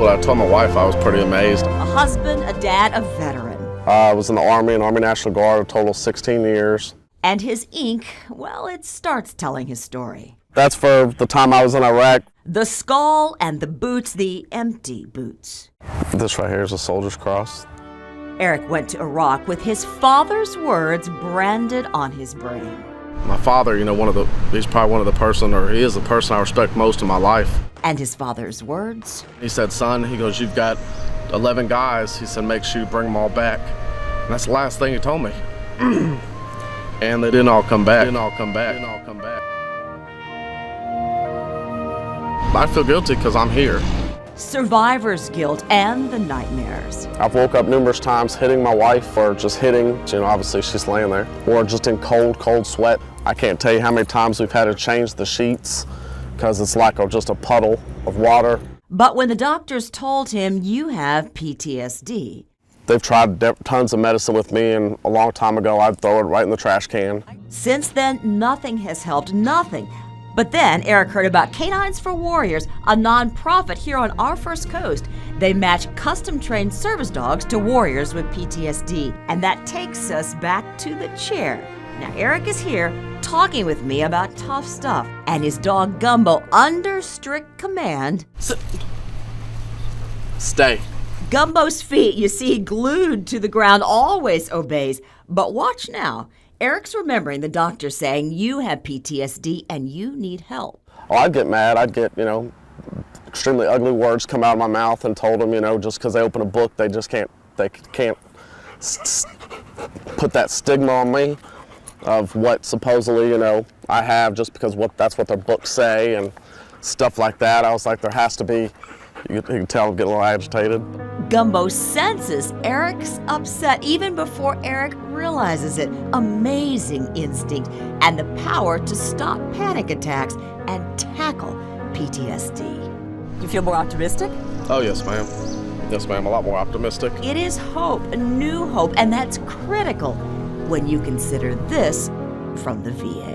Well, I told my wife I was pretty amazed. A husband, a dad, a veteran. I was in the Army National Guard, a total of 16 years. And his ink, well, it starts telling his story. That's for the time I was in Iraq. The skull and the boots, the empty boots. This right here is a soldier's cross. Erick went to Iraq with his father's words branded on his brain. My father, you know, he's probably he is the person I respect most in my life. And his father's words? He said, son, he goes, you've got 11 guys. He said, make sure you bring them all back. And that's the last thing he told me. And they didn't all come back. I feel guilty because I'm here. Survivor's guilt and the nightmares. I've woke up numerous times hitting my wife or just hitting, you know, obviously she's laying there, or just in cold sweat. I can't tell you how many times we've had to change the sheets because it's like just a puddle of water. But when the doctors told him you have PTSD. They've tried tons of medicine with me, and a long time ago I'd throw it right in the trash can. Since then, nothing has helped, nothing. But then Erick heard about Canines for Warriors, a nonprofit here on our First Coast. They match custom-trained service dogs to warriors with PTSD. And that takes us back to the chair. Now, Erick is here talking with me about tough stuff, and his dog Gumbo, under strict command. Stay. Gumbo's feet, you see, glued to the ground, always obeys. But watch now. Erick's remembering the doctor saying you have PTSD and you need help. Oh, I'd get mad. I'd get, you know, extremely ugly words come out of my mouth and told them, you know, just because they open a book, they can't put that stigma on me of what supposedly, you know, I have just because that's what their books say and stuff like that. I was like, there has to be, you can tell I'm getting a little agitated. Gumbo senses Erick's upset even before Erick realizes it. Amazing instinct and the power to stop panic attacks and tackle PTSD. You feel more optimistic? Oh, yes, ma'am. Yes, ma'am, a lot more optimistic. It is hope, a new hope, and that's critical when you consider this from the VA.